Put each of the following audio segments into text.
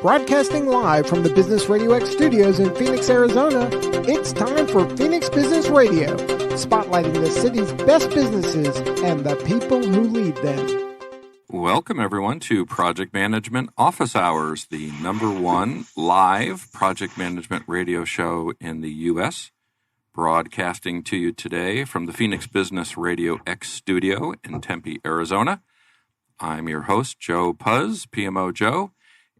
Broadcasting live from the Business RadioX studios in Phoenix, Arizona, it's time for Phoenix Business Radio, spotlighting the city's best businesses and the people who lead them. Welcome, everyone, to Project Management Office Hours, the #1 live project management radio show in the U.S., broadcasting to you today from the Phoenix Business RadioX studio in Tempe, Arizona. I'm your host, Joe Puz, PMO Joe,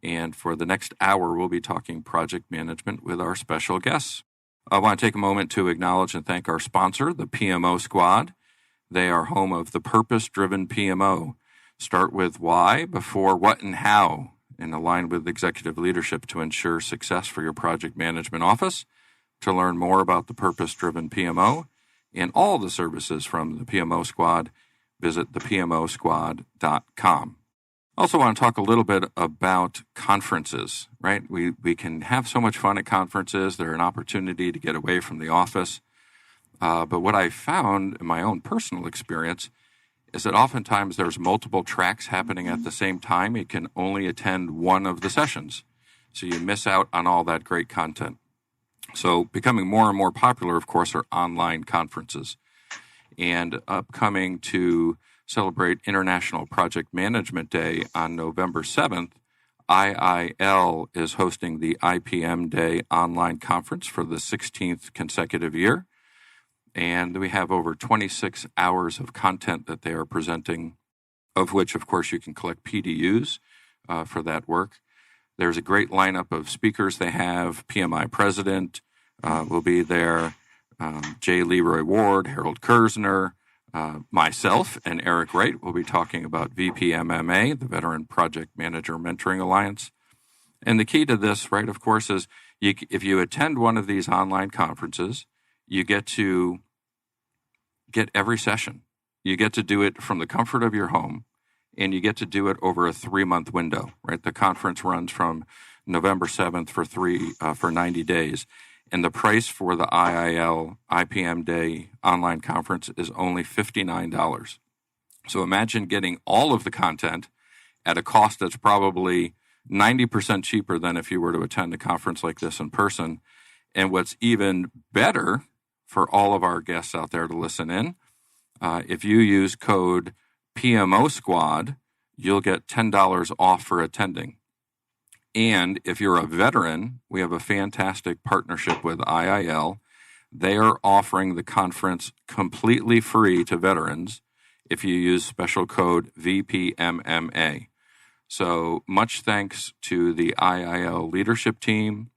and for the next hour, we'll be talking project management with our special guests. I want to take a moment to acknowledge and thank our sponsor, the PMO Squad. They are home of the purpose-driven PMO. Start with why before what and how, and align with executive leadership to ensure success for your project management office. To learn more about the purpose-driven PMO and all the services from the PMO Squad, visit thepmosquad.com. Also want to talk a little bit about conferences, right? We can have so much fun at conferences. They're an opportunity to get away from the office. But what I found in my own personal experience is that oftentimes there's multiple tracks happening at the same time. You can only attend one of the sessions, so you miss out on all that great content. So becoming more and more popular, of course, are online conferences. And upcoming to celebrate International Project Management Day on November 7th, IIL is hosting the IPM Day online conference for the 16th consecutive year. And we have over 26 hours of content that they are presenting, of which, of course, you can collect PDUs for that work. There's a great lineup of speakers they have. PMI President will be there, J. Leroy Ward, Harold Kersner, myself, and Eric Wright will be talking about VPMMA, the Veteran Project Manager Mentoring Alliance. And the key to this, right, of course, is if you attend one of these online conferences, you get to get every session. You get to do it from the comfort of your home, and you get to do it over a 3-month window, right? The conference runs from November 7th for 90 days. And the price for the IIL IPM Day online conference is only $59. So imagine getting all of the content at a cost that's probably 90% cheaper than if you were to attend a conference like this in person. And what's even better for all of our guests out there to listen in, if you use code PMO Squad, you'll get $10 off for attending. And if you're a veteran, we have a fantastic partnership with IIL. They are offering the conference completely free to veterans if you use special code VPMMA. So much thanks to the IIL leadership team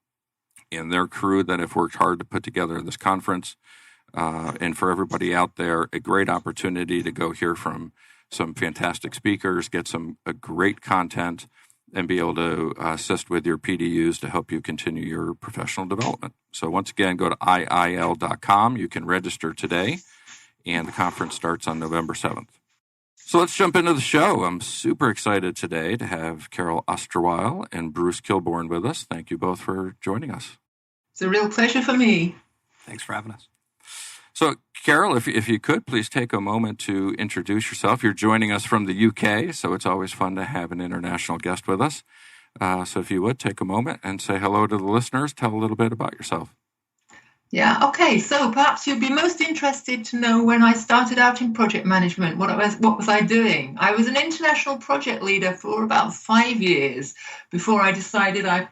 and their crew that have worked hard to put together this conference. And for everybody out there, a great opportunity to go hear from some fantastic speakers, get some great content, and be able to assist with your PDUs to help you continue your professional development. So once again, go to IIL.com. You can register today, and the conference starts on November 7th. So let's jump into the show. I'm super excited today to have Carole Osterweil and Bruce Kilbourn with us. Thank you both for joining us. It's a real pleasure for me. Thanks for having us. So, Carole, if you could, please take a moment to introduce yourself. You're joining us from the UK, so it's always fun to have an international guest with us. So if you would, take a moment and say hello to the listeners. Tell a little bit about yourself. Yeah, okay. So perhaps you'd be most interested to know when I started out in project management, what was I doing? I was an international project leader for about 5 years before I decided I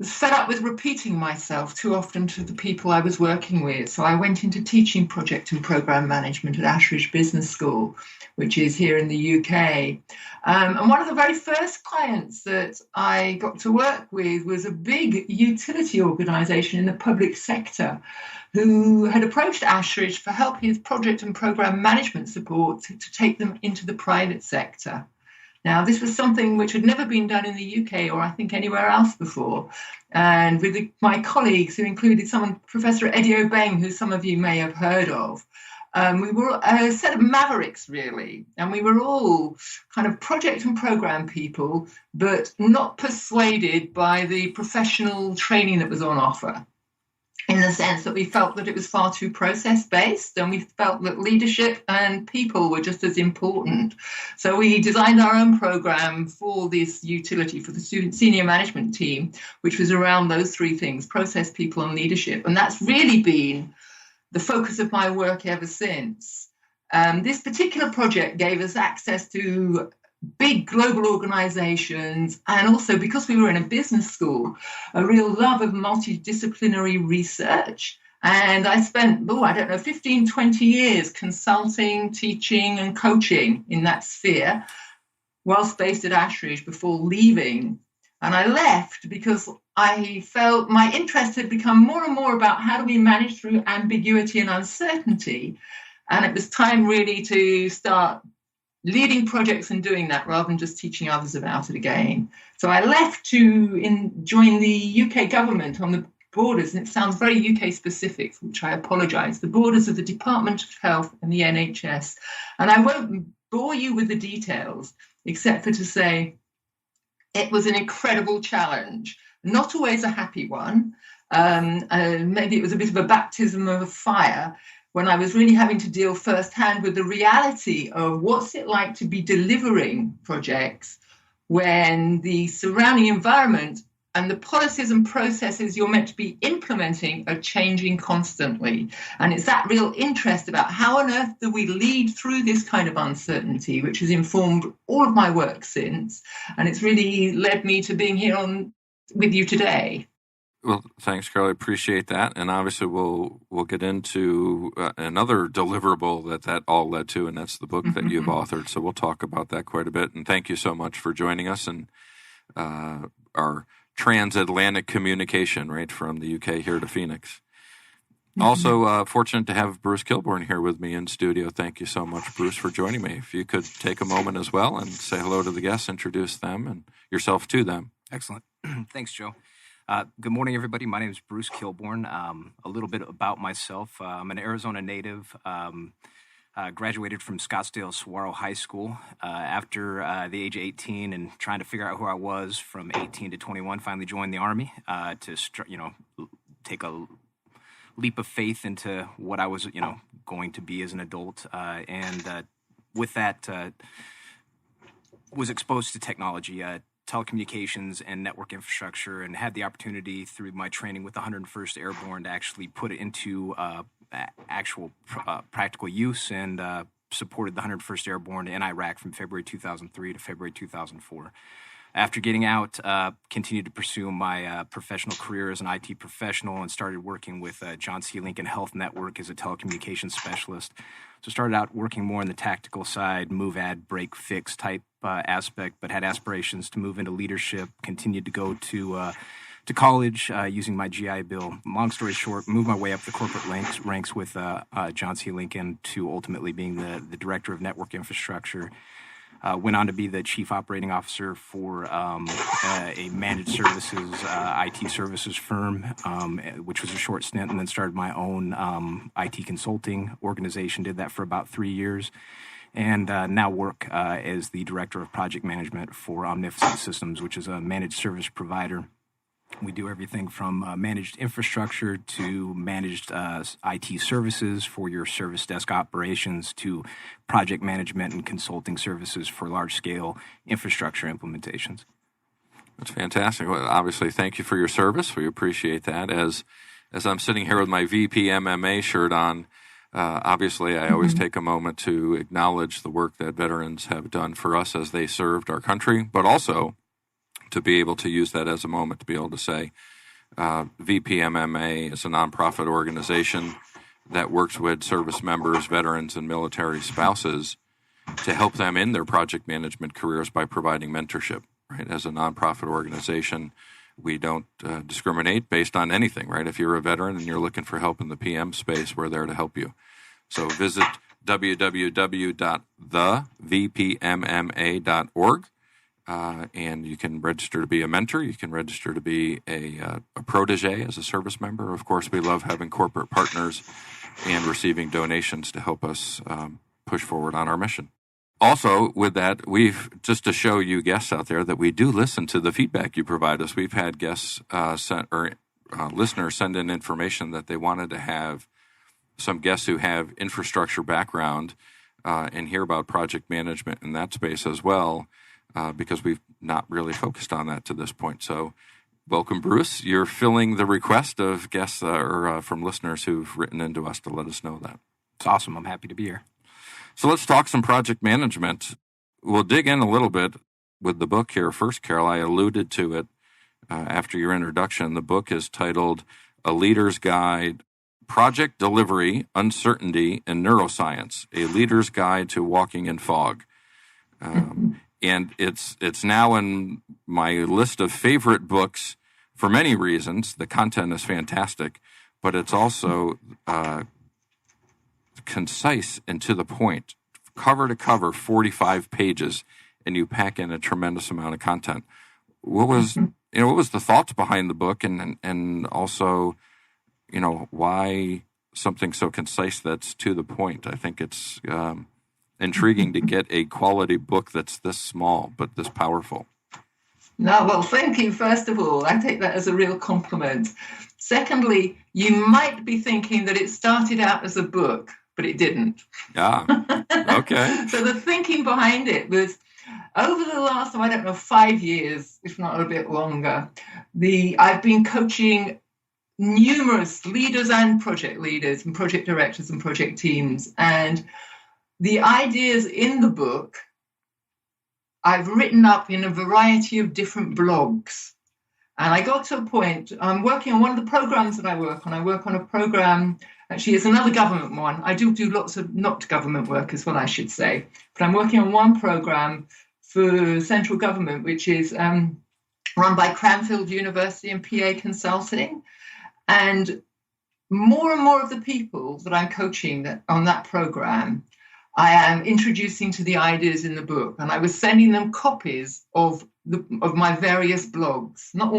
was fed up with repeating myself too often to the people I was working with. So I went into teaching project and program management at Ashridge Business School, which is here in the UK. And one of the very first clients that I got to work with was a big utility organisation in the public sector who had approached Ashridge for help with project and program management support to take them into the private sector. Now, this was something which had never been done in the UK or I think anywhere else before. And with my colleagues, who included Professor Eddie Obeng, who some of you may have heard of, we were a set of mavericks, really. And we were all kind of project and program people, but not persuaded by the professional training that was on offer. in the sense that we felt that it was far too process-based, and we felt that leadership and people were just as important. So we designed our own program for this utility for the senior management team, which was around those three things: process, people, and leadership. And that's really been the focus of my work ever since. This particular project gave us access to big global organizations, and also, because we were in a business school, a real love of multidisciplinary research. And I spent, 15, 20 years consulting, teaching, and coaching in that sphere whilst based at Ashridge before leaving. And I left because I felt my interest had become more and more about how do we manage through ambiguity and uncertainty. And it was time really to start leading projects and doing that rather than just teaching others about it again. So I left to join the UK government on the borders, and it sounds very UK specific, for which I apologise, the borders of the Department of Health and the NHS. And I won't bore you with the details, except for to say it was an incredible challenge, not always a happy one. Maybe it was a bit of a baptism of fire, when I was really having to deal firsthand with the reality of what's it like to be delivering projects when the surrounding environment and the policies and processes you're meant to be implementing are changing constantly. And it's that real interest about how on earth do we lead through this kind of uncertainty, which has informed all of my work since. And it's really led me to being here with you today. Well, thanks, Carole. I appreciate that. And obviously, we'll get into another deliverable that all led to, and that's the book that you've authored. So we'll talk about that quite a bit. And thank you so much for joining us and our transatlantic communication, right, from the UK here to Phoenix. Also, fortunate to have Bruce Kilbourn here with me in studio. Thank you so much, Bruce, for joining me. If you could take a moment as well and say hello to the guests, introduce them and yourself to them. Excellent. Thanks, Joe. Good morning, everybody. My name is Bruce Kilbourn. A little bit about myself. I'm an Arizona native. Graduated from Scottsdale Saguaro High School after the age of 18, and trying to figure out who I was from 18 to 21. Finally joined the Army to take a leap of faith into what I was going to be as an adult. And with that, was exposed to technology. Telecommunications and network infrastructure, and had the opportunity through my training with the 101st Airborne to actually put it into actual practical use, and supported the 101st Airborne in Iraq from February 2003 to February 2004. After getting out, continued to pursue my professional career as an IT professional, and started working with John C. Lincoln Health Network as a telecommunications specialist. So started out working more on the tactical side, move, add, break, fix type aspect, but had aspirations to move into leadership. Continued to go to college using my GI Bill. Long story short, moved my way up the corporate ranks with John C. Lincoln to ultimately being the director of network infrastructure. Went on to be the chief operating officer for a managed services, IT services firm, which was a short stint, and then started my own IT consulting organization. Did that for about 3 years, and now work as the director of project management for Omnificent Systems, which is a managed service provider. We do everything from managed infrastructure to managed IT services for your service desk operations to project management and consulting services for large-scale infrastructure implementations. That's fantastic. Well, obviously, thank you for your service. We appreciate that. As I'm sitting here with my VP MMA shirt on, obviously, I always take a moment to acknowledge the work that veterans have done for us as they served our country, but also to be able to use that as a moment to be able to say VPMMA is a nonprofit organization that works with service members, veterans, and military spouses to help them in their project management careers by providing mentorship. Right? As a nonprofit organization, we don't discriminate based on anything. Right? If you're a veteran and you're looking for help in the PM space, we're there to help you. So visit www.thevpmma.org. And you can register to be a mentor. You can register to be a protege as a service member. Of course, we love having corporate partners and receiving donations to help us push forward on our mission. Also, with that, we've just to show you guests out there that we do listen to the feedback you provide us. We've had guests listeners send in information that they wanted to have some guests who have infrastructure background and hear about project management in that space as well, because we've not really focused on that to this point. So welcome, Bruce. You're filling the request of guests or from listeners who've written into us to let us know that. It's awesome. I'm happy to be here. So let's talk some project management. We'll dig in a little bit with the book here. First, Carole, I alluded to it after your introduction. The book is titled A Leader's Guide, Project Delivery, Uncertainty, and Neuroscience, A Leader's Guide to Walking in Fog. And it's now in my list of favorite books for many reasons. The content is fantastic, but it's also concise and to the point, cover to cover, 45 pages, and you pack in a tremendous amount of content. What was the thoughts behind the book, and also, why something so concise that's to the point? I think it's intriguing to get a quality book that's this small but this powerful. No, well, thank you, first of all. I take that as a real compliment. Secondly, you might be thinking that it started out as a book, but it didn't. Yeah, okay. So the thinking behind it was, over the last, 5 years, if not a bit longer, I've been coaching numerous leaders and project leaders and project directors and project teams. And the ideas in the book I've written up in a variety of different blogs. And I got to a point, I'm working on one of the programs that I work on. I work on a program, actually it's another government one. I do lots of not government work as well, I should say. But I'm working on one program for central government, which is run by Cranfield University and PA Consulting. And more of the people that I'm coaching on that program, I am introducing to the ideas in the book, and I was sending them copies of my various blogs, not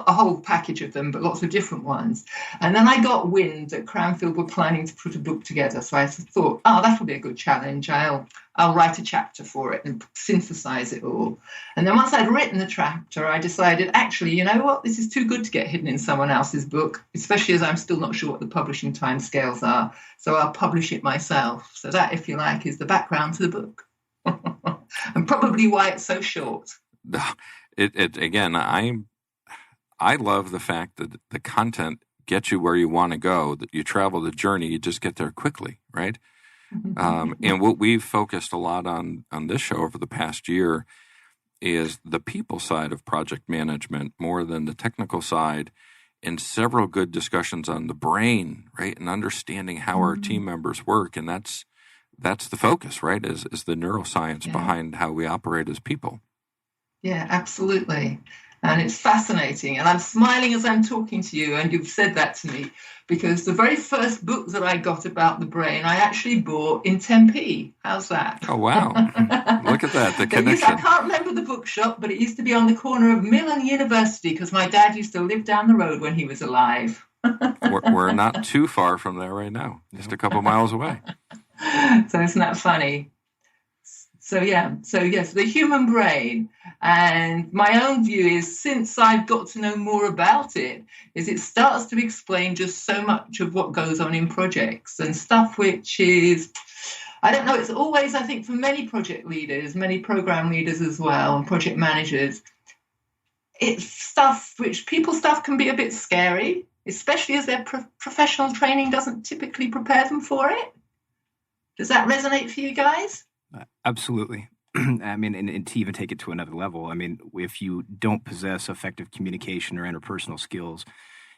a whole package of them, but lots of different ones. And then I got wind that Cranfield were planning to put a book together, so I thought, that'll be a good challenge. I'll write a chapter for it and synthesize it all. And then once I'd written the chapter, I decided, actually, you know what? This is too good to get hidden in someone else's book, especially as I'm still not sure what the publishing timescales are. So I'll publish it myself. So that, if you like, is the background to the book. And probably why it's so short. Again, I love the fact that the content gets you where you want to go, that you travel the journey, you just get there quickly, right? And what we've focused a lot on this show over the past year is the people side of project management more than the technical side, and several good discussions on the brain, right? And understanding how our team members work. And that's the focus, right? Is the neuroscience behind how we operate as people. Yeah, absolutely. And it's fascinating. And I'm smiling as I'm talking to you, and you've said that to me, because the very first book that I got about the brain, I actually bought in Tempe. How's that? Oh, wow. Look at that, the connection. I can't remember the bookshop, but it used to be on the corner of Mill and University, because my dad used to live down the road when he was alive. We're not too far from there right now, just a couple miles away. So isn't that funny? So yes, the human brain. And my own view is, since I've got to know more about it, is it starts to explain just so much of what goes on in projects and stuff which is, I don't know, it's always, I think, for many project leaders, many program leaders as well, and project managers, it's stuff which stuff can be a bit scary, especially as their professional training doesn't typically prepare them for it. Does that resonate for you guys? Absolutely. I mean, and to even take it to another level, I mean, if you don't possess effective communication or interpersonal skills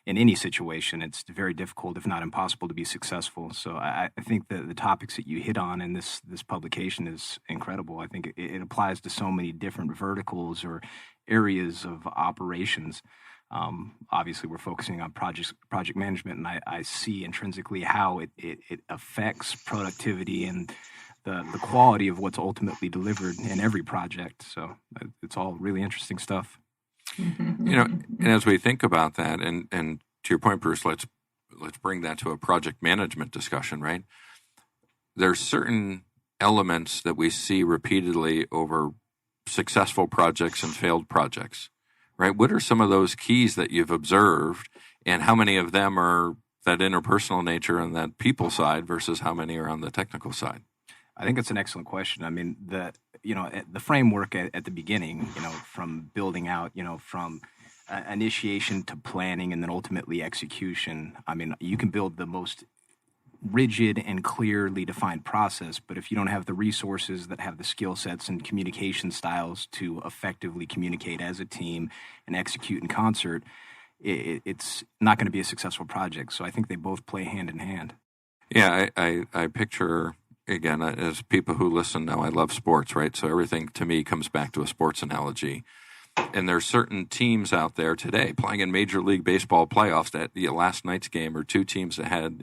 in any situation, it's very difficult, if not impossible, to be successful. So I think that the topics that you hit on in this publication is incredible. I think it applies to so many different verticals or areas of operations. Obviously, we're focusing on project management, and I see intrinsically how it affects productivity and the quality of what's ultimately delivered in every project. So it's all really interesting stuff. And as we think about that, and to your point, Bruce, let's bring that to a project management discussion, right? There's certain elements that we see repeatedly over successful projects and failed projects, right? What are some of those keys that you've observed, and how many of them are that interpersonal nature and that people side versus how many are on the technical side? I think it's an excellent question. I mean, the framework at the beginning, from building out, from initiation to planning and then ultimately execution. I mean, you can build the most rigid and clearly defined process, but if you don't have the resources that have the skill sets and communication styles to effectively communicate as a team and execute in concert, it's not going to be a successful project. So I think they both play hand in hand. Yeah, I picture, again, as people who listen know, I love sports, right? So everything to me comes back to a sports analogy. And there's certain teams out there today playing in Major League Baseball playoffs that last night's game are two teams that had,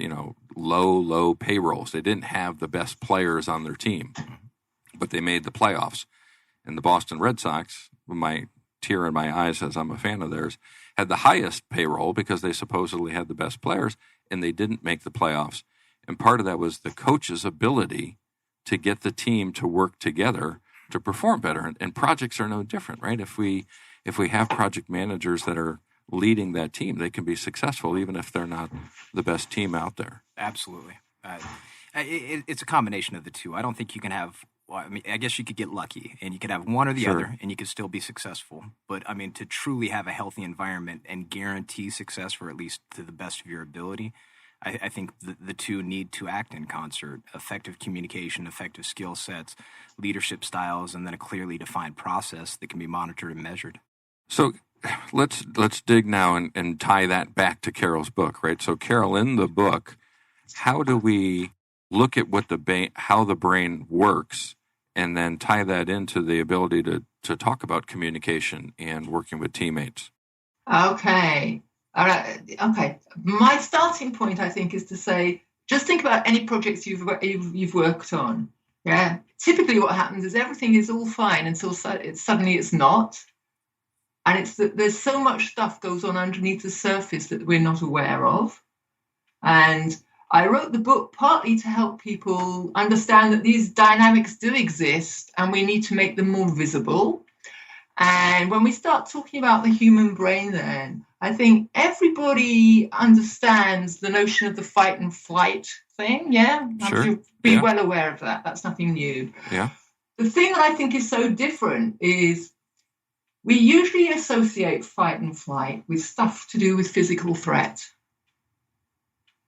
low payrolls. They didn't have the best players on their team, but they made the playoffs. And the Boston Red Sox, my tear in my eyes as I'm a fan of theirs, had the highest payroll because they supposedly had the best players, and they didn't make the playoffs. And part of that was the coach's ability to get the team to work together to perform better. And projects are no different, right? If we have project managers that are leading that team, they can be successful even if they're not the best team out there. Absolutely. It's a combination of the two. I don't think you can have, I guess you could get lucky and you could have one or the other and you could still be successful. But I mean, to truly have a healthy environment and guarantee success, or at least to the best of your ability, I think the two need to act in concert: effective communication, effective skill sets, leadership styles, and then a clearly defined process that can be monitored and measured. So let's dig now and tie that back to Carole's book, right? So Carole, in the book, how do we look at how the brain works and then tie that into the ability to talk about communication and working with teammates? Okay. All right. Okay. My starting point, I think, is to say, just think about any projects you've worked on. Yeah. Typically, what happens is everything is all fine until suddenly it's not, and it's that there's so much stuff goes on underneath the surface that we're not aware of. And I wrote the book partly to help people understand that these dynamics do exist, and we need to make them more visible. And when we start talking about the human brain, then I think everybody understands the notion of the fight and flight thing. Yeah, sure. You'll be well aware of that. That's nothing new. Yeah. The thing that I think is so different is we usually associate fight and flight with stuff to do with physical threat.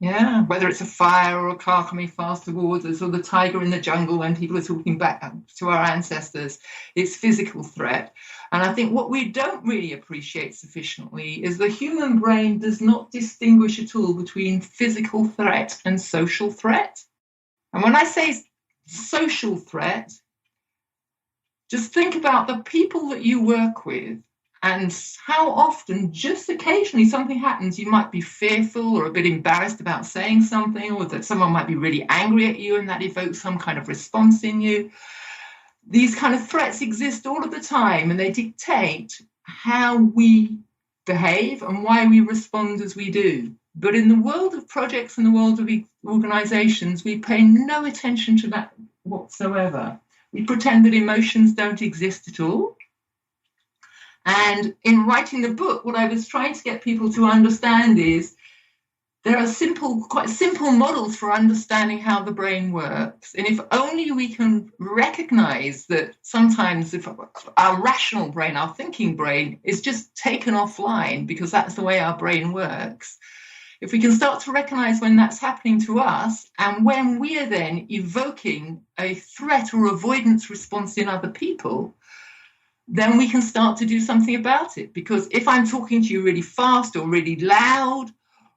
Yeah, whether it's a fire or a car coming fast towards us, or the tiger in the jungle when people are talking back to our ancestors, it's physical threat. And I think what we don't really appreciate sufficiently is the human brain does not distinguish at all between physical threat and social threat. And when I say social threat, just think about the people that you work with and how often, just occasionally, something happens. You might be fearful or a bit embarrassed about saying something, or that someone might be really angry at you and that evokes some kind of response in you. These kind of threats exist all of the time, and they dictate how we behave and why we respond as we do. But in the world of projects and the world of organizations, we pay no attention to that whatsoever. We pretend that emotions don't exist at all. And in writing the book, what I was trying to get people to understand is there are quite simple models for understanding how the brain works. And if only we can recognize that sometimes if our rational brain, our thinking brain, is just taken offline because that's the way our brain works, if we can start to recognize when that's happening to us and when we are then evoking a threat or avoidance response in other people, then we can start to do something about it. Because if I'm talking to you really fast or really loud,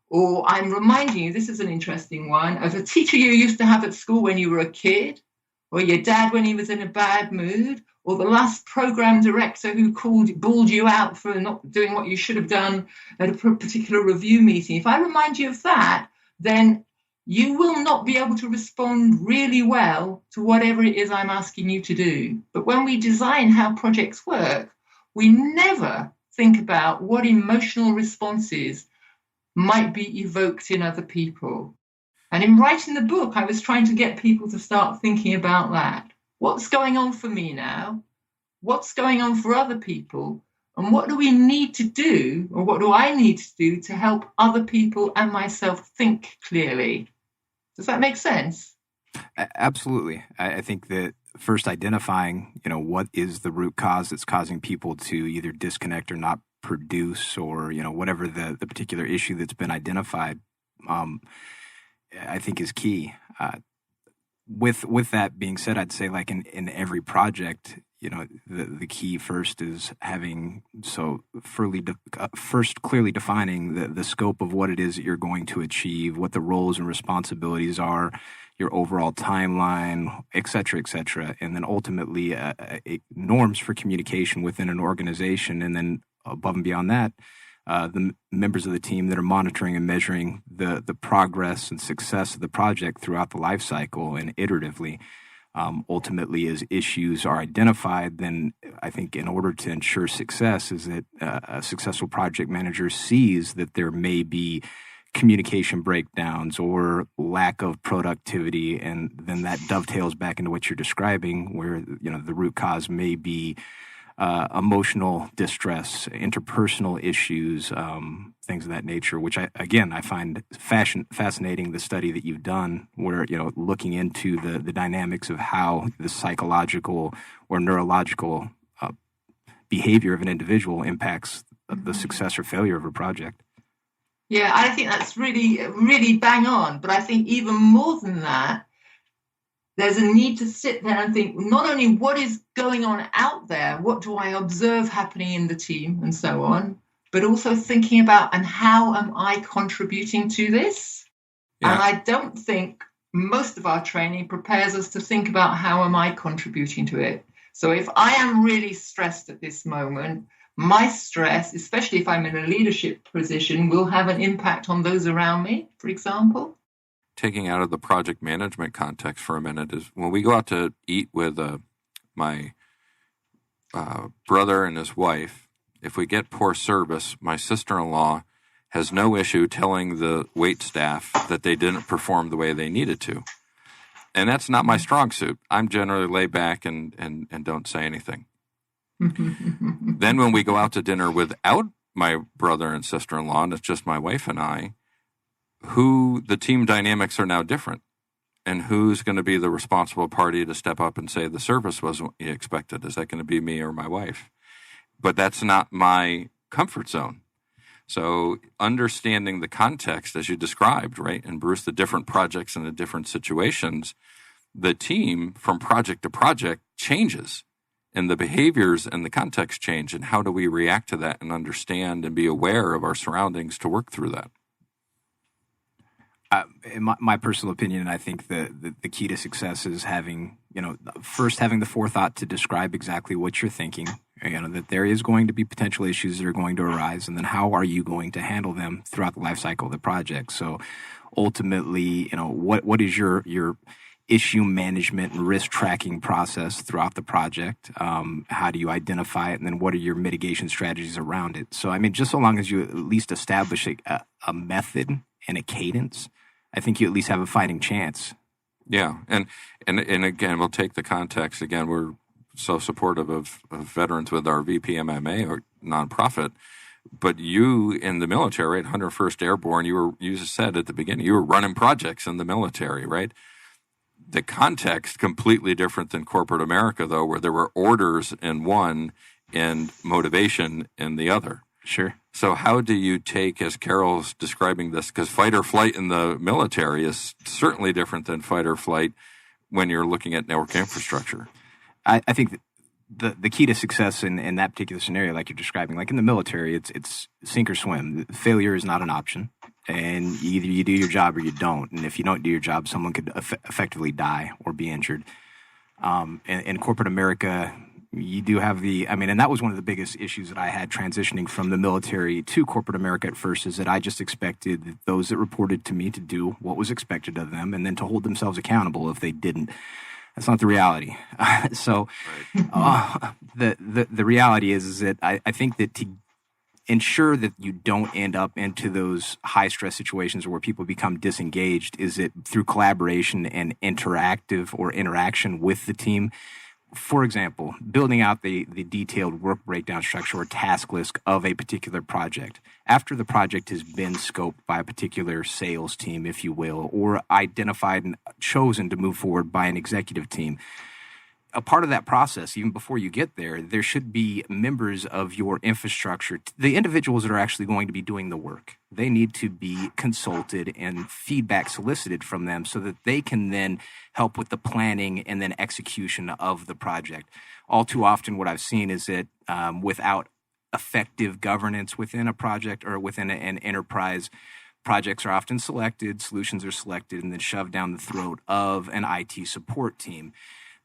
or I'm reminding you, this is an interesting one, of a teacher you used to have at school when you were a kid, or your dad when he was in a bad mood, or the last program director who bawled you out for not doing what you should have done at a particular review meeting. If I remind you of that, then you will not be able to respond really well to whatever it is I'm asking you to do. But when we design how projects work, we never think about what emotional responses might be evoked in other people. And in writing the book, I was trying to get people to start thinking about that. What's going on for me now? What's going on for other people? And what do we need to do, or what do I need to do to help other people and myself think clearly? Does that make sense? Absolutely. I think that first identifying, what is the root cause that's causing people to either disconnect or not produce, or, whatever the particular issue that's been identified, I think is key. With that being said, I'd say like in every project, the key first is having first clearly defining the scope of what it is that you're going to achieve, what the roles and responsibilities are, your overall timeline, et cetera, and then ultimately norms for communication within an organization, and then above and beyond that, the members of the team that are monitoring and measuring the progress and success of the project throughout the life cycle and iteratively. Ultimately, as issues are identified, then I think in order to ensure success is that a successful project manager sees that there may be communication breakdowns or lack of productivity, and then that dovetails back into what you're describing, where the root cause may be emotional distress, interpersonal issues, things of that nature, which I find fascinating, the study that you've done where, looking into the dynamics of how the psychological or neurological behavior of an individual impacts the success or failure of a project. Yeah, I think that's really, really bang on. But I think even more than that, there's a need to sit there and think not only what is going on out there, what do I observe happening in the team and so on, but also thinking about, and how am I contributing to this? Yeah. And I don't think most of our training prepares us to think about how am I contributing to it. So if I am really stressed at this moment, my stress, especially if I'm in a leadership position, will have an impact on those around me, for example. Taking out of the project management context for a minute is when we go out to eat with my brother and his wife, if we get poor service, my sister-in-law has no issue telling the wait staff that they didn't perform the way they needed to. And that's not my strong suit. I'm generally laid back and don't say anything. Then when we go out to dinner without my brother and sister-in-law, and it's just my wife and I, the team dynamics are now different, and who's going to be the responsible party to step up and say the service wasn't what you expected? Is that going to be me or my wife? But that's not my comfort zone. So understanding the context as you described, right, and Bruce, the different projects and the different situations, the team from project to project changes, and the behaviors and the context change, and how do we react to that and understand and be aware of our surroundings to work through that? In my personal opinion, I think the key to success is having the forethought to describe exactly what you're thinking, that there is going to be potential issues that are going to arise, and then how are you going to handle them throughout the life cycle of the project. So ultimately, what is your issue management and risk tracking process throughout the project? How do you identify it? And then what are your mitigation strategies around it? So, just so long as you at least establish a method and a cadence, I think you at least have a fighting chance. Yeah. And again, we'll take the context. Again, we're so supportive of veterans with our VPMMA or nonprofit. But you in the military at 101st Airborne, you said at the beginning, you were running projects in the military, right? The context completely different than corporate America, though, where there were orders in one and motivation in the other. Sure. So how do you take, as Carole's describing this, because fight or flight in the military is certainly different than fight or flight when you're looking at network infrastructure? I think the key to success in that particular scenario, like you're describing, like in the military, it's sink or swim. Failure is not an option. And either you do your job or you don't. And if you don't do your job, someone could effectively die or be injured. In corporate America, you do have and that was one of the biggest issues that I had transitioning from the military to corporate America at first, is that I just expected those that reported to me to do what was expected of them and then to hold themselves accountable if they didn't. That's not the reality. The reality is that I think that to ensure that you don't end up into those high stress situations where people become disengaged is it through collaboration and interaction with the team, for example, building out the detailed work breakdown structure or task list of a particular project. After the project has been scoped by a particular sales team, if you will, or identified and chosen to move forward by an executive team, a part of that process, even before you get there, there should be members of your infrastructure, the individuals that are actually going to be doing the work. They need to be consulted and feedback solicited from them so that they can then help with the planning and then execution of the project. All too often what I've seen is that without effective governance within a project or within an enterprise, projects are often selected, solutions are selected, and then shoved down the throat of an IT support team.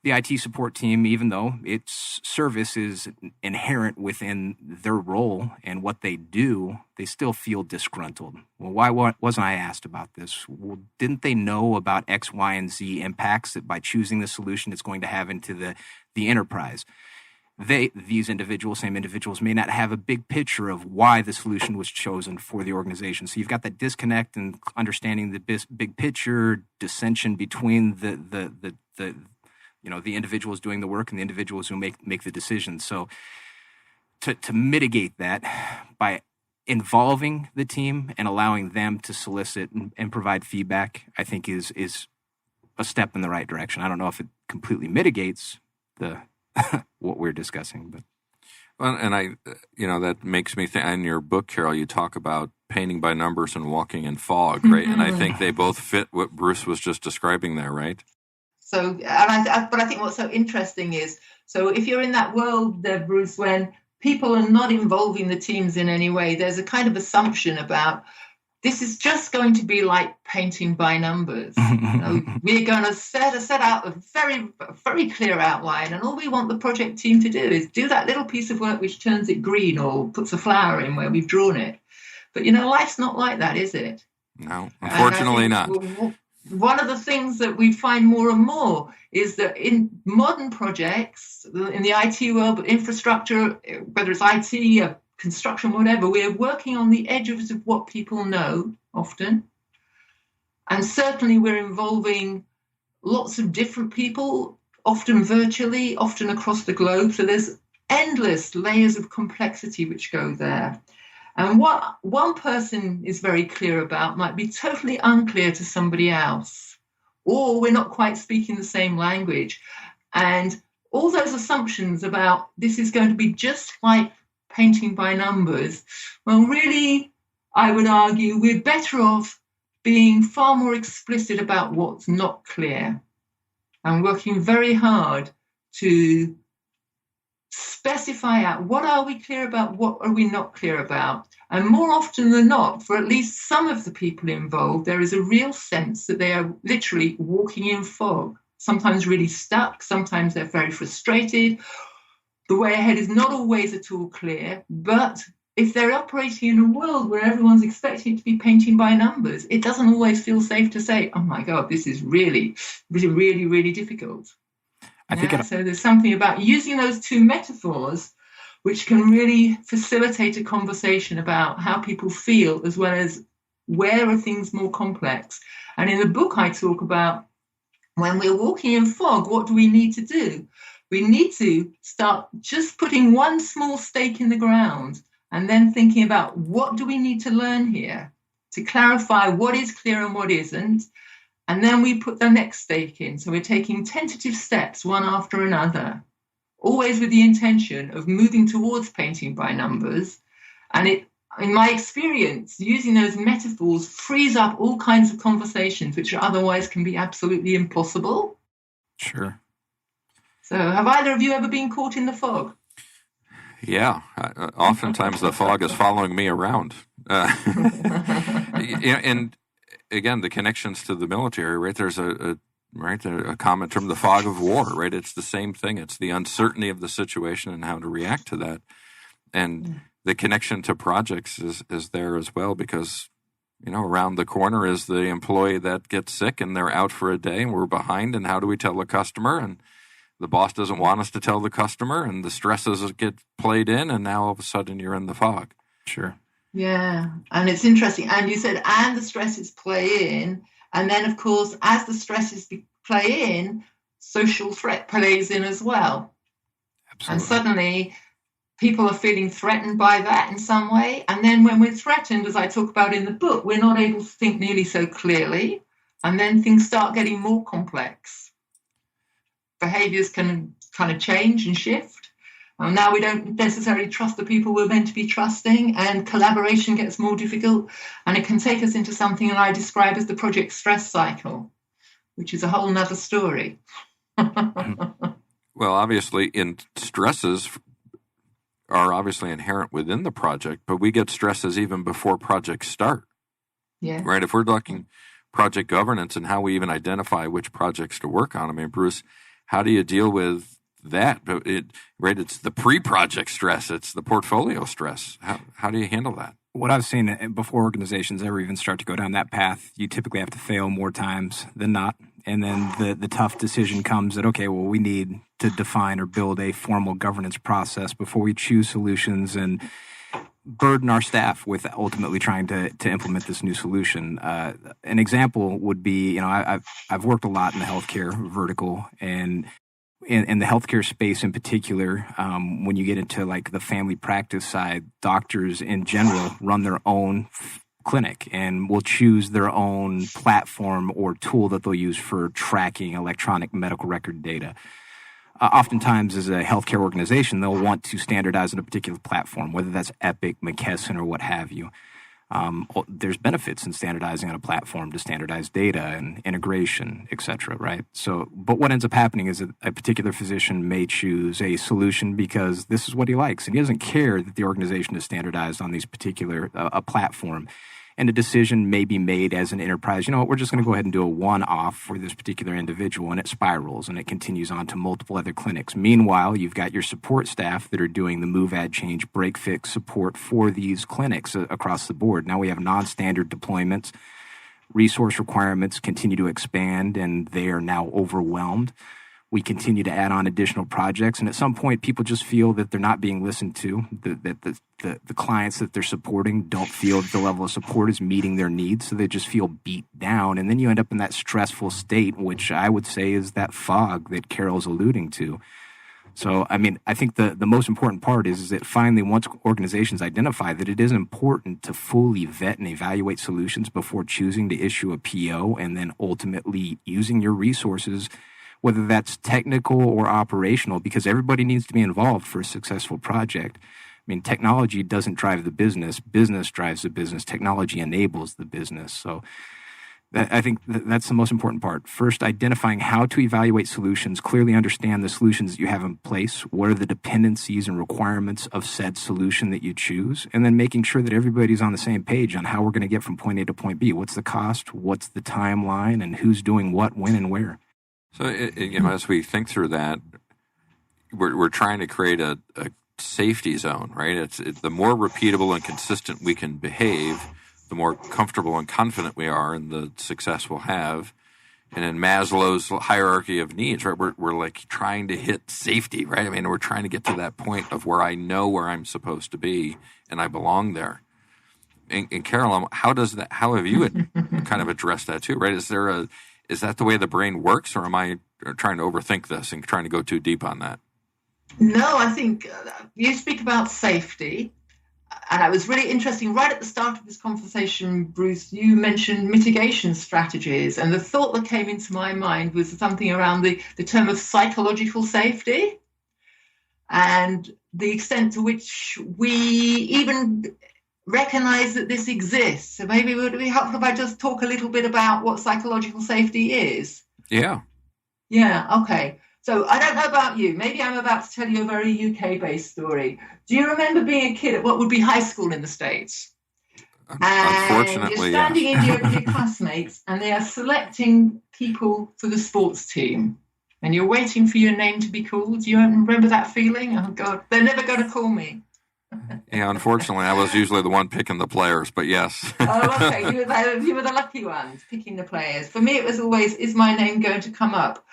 The IT support team, even though its service is inherent within their role and what they do, they still feel disgruntled. Well, why wasn't I asked about this? Well, didn't they know about X, Y, and Z impacts that by choosing the solution it's going to have into the enterprise? These individuals, same individuals, may not have a big picture of why the solution was chosen for the organization. So you've got that disconnect and understanding the big picture, dissension between the individuals doing the work and the individuals who make the decisions. So to mitigate that by involving the team and allowing them to solicit and provide feedback, I think is a step in the right direction. I don't know if it completely mitigates the what we're discussing, but. Well, and that makes me think, in your book, Carole, you talk about painting by numbers and walking in fog, right? And I think they both fit what Bruce was just describing there, right? So, but I think what's so interesting is, so if you're in that world there, Bruce, when people are not involving the teams in any way, there's a kind of assumption about this is just going to be like painting by numbers. We're going to set out a very, very clear outline, and all we want the project team to do is do that little piece of work which turns it green or puts a flower in where we've drawn it. But, life's not like that, is it? No, unfortunately not. One of the things that we find more and more is that in modern projects, in the IT world, but infrastructure, whether it's IT, construction, whatever, we're working on the edges of what people know often. And certainly we're involving lots of different people, often virtually, often across the globe. So there's endless layers of complexity which go there. And what one person is very clear about might be totally unclear to somebody else, or we're not quite speaking the same language. And all those assumptions about this is going to be just like painting by numbers, well, really, I would argue we're better off being far more explicit about what's not clear and working very hard to specify out what are we clear about, what are we not clear about. And more often than not, for at least some of the people involved, there is a real sense that they are literally walking in fog, sometimes really stuck, sometimes they're very frustrated. The way ahead is not always at all clear, but if they're operating in a world where everyone's expecting it to be painting by numbers, it doesn't always feel safe to say, oh my God, this is really, really, really, really difficult. So there's something about using those two metaphors which can really facilitate a conversation about how people feel, as well as where are things more complex. And in the book, I talk about when we're walking in fog, what do we need to do? We need to start just putting one small stake in the ground and then thinking about what do we need to learn here to clarify what is clear and what isn't. And then we put the next stake in. So we're taking tentative steps one after another, always with the intention of moving towards painting by numbers. And it, in my experience, using those metaphors frees up all kinds of conversations which otherwise can be absolutely impossible. Sure. So have either of you ever been caught in the fog? Yeah. Oftentimes the fog is following me around. And again, the connections to the military, right? There's a common term, the fog of war, right? It's the same thing. It's the uncertainty of the situation and how to react to that. And the connection to projects is there as well, because, around the corner is the employee that gets sick and they're out for a day and we're behind. And how do we tell the customer? And the boss doesn't want us to tell the customer, and the stresses get played in, and now all of a sudden you're in the fog. Sure. Yeah, and it's interesting. And you said, and the stresses play in. And then, of course, as the stresses play in, social threat plays in as well. Absolutely. And suddenly people are feeling threatened by that in some way. And then when we're threatened, as I talk about in the book, we're not able to think nearly so clearly. And then things start getting more complex. Behaviors can kind of change and shift. Now we don't necessarily trust the people we're meant to be trusting, and collaboration gets more difficult. And it can take us into something that I describe as the project stress cycle, which is a whole nother story. Well, obviously, stresses are obviously inherent within the project, but we get stresses even before projects start. Yeah. Right? If we're talking project governance and how we even identify which projects to work on, I mean, Bruce, how do you deal with that? It's the pre-project stress. It's the portfolio stress. How do you handle that? What I've seen before organizations ever even start to go down that path, you typically have to fail more times than not. And then the tough decision comes that, okay, well, we need to define or build a formal governance process before we choose solutions and burden our staff with ultimately trying to implement this new solution. An example would be, I've worked a lot in the healthcare vertical, and in the healthcare space in particular, when you get into like the family practice side, doctors in general run their own clinic and will choose their own platform or tool that they'll use for tracking electronic medical record data. Oftentimes, as a healthcare organization, they'll want to standardize on a particular platform, whether that's Epic, McKesson, or what have you. There's benefits in standardizing on a platform to standardize data and integration, et cetera, right? But what ends up happening is that a particular physician may choose a solution because this is what he likes, and he doesn't care that the organization is standardized on these particular a platform. And a decision may be made as an enterprise, you know what, we're just going to go ahead and do a one-off for this particular individual, and it spirals and it continues on to multiple other clinics. Meanwhile, you've got your support staff that are doing the move, add, change, break, fix support for these clinics across the board. Now we have non-standard deployments. Resource requirements continue to expand, and they are now overwhelmed. We continue to add on additional projects, and at some point, people just feel that they're not being listened to, that the clients that they're supporting don't feel that the level of support is meeting their needs, so they just feel beat down, and then you end up in that stressful state, which I would say is that fog that Carole's alluding to. So, I mean, I think the most important part is that finally, once organizations identify that it is important to fully vet and evaluate solutions before choosing to issue a PO, and then ultimately using your resources, whether that's technical or operational, because everybody needs to be involved for a successful project. I mean, technology doesn't drive the business. Business drives the business. Technology enables the business. So I think that's the most important part. First, identifying how to evaluate solutions, clearly understand the solutions that you have in place, what are the dependencies and requirements of said solution that you choose, and then making sure that everybody's on the same page on how we're going to get from point A to point B. What's the cost? What's the timeline? And who's doing what, when, and where? So, as we think through that, we're trying to create a safety zone, right? It's the more repeatable and consistent we can behave, the more comfortable and confident we are in the success we'll have. And in Maslow's hierarchy of needs, right, we're like trying to hit safety, right? I mean, we're trying to get to that point of where I know where I'm supposed to be and I belong there. And Carole, how have you kind of addressed that too, right? Is that the way the brain works, or am I trying to overthink this and trying to go too deep on that? No, I think you speak about safety, and it was really interesting. Right at the start of this conversation, Bruce, you mentioned mitigation strategies, and the thought that came into my mind was something around the term of psychological safety and the extent to which we even recognize that this exists. So maybe it would be helpful if I just talk a little bit about what psychological safety is. Yeah. Yeah, okay. So I don't know about you. Maybe I'm about to tell you a very UK-based story. Do you remember being a kid at what would be high school in the States? Unfortunately, and you're standing in here with your classmates, and they are selecting people for the sports team. And you're waiting for your name to be called. Do you remember that feeling? Oh, God, they're never going to call me. Yeah, unfortunately, I was usually the one picking the players, but yes. Oh, okay. You were the lucky ones picking the players. For me, it was always, is my name going to come up?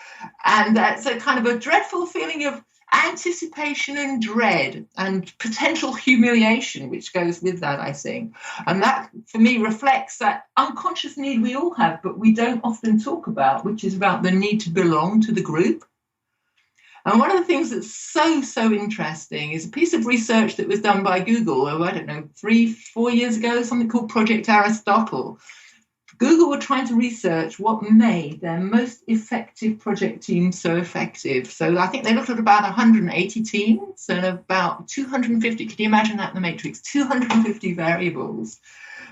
And that's a kind of a dreadful feeling of anticipation and dread and potential humiliation, which goes with that, I think. And that, for me, reflects that unconscious need we all have, but we don't often talk about, which is about the need to belong to the group. And one of the things that's so interesting is a piece of research that was done by Google, 3-4 years ago, something called Project Aristotle. Google were trying to research what made their most effective project teams so effective. So I think they looked at about 180 teams and about 250. Can you imagine that in the matrix? 250 variables.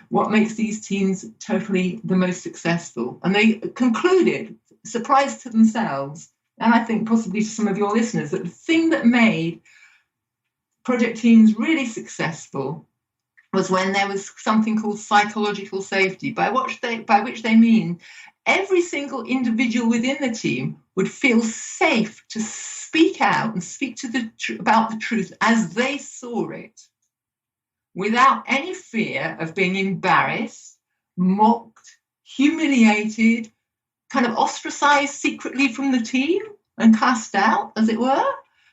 What makes these teams totally the most successful? And they concluded, surprised to themselves, and I think possibly to some of your listeners, that the thing that made project teams really successful was when there was something called psychological safety, by which they mean every single individual within the team would feel safe to speak out and speak to about the truth as they saw it, without any fear of being embarrassed, mocked, humiliated, kind of ostracized secretly from the team and cast out, as it were.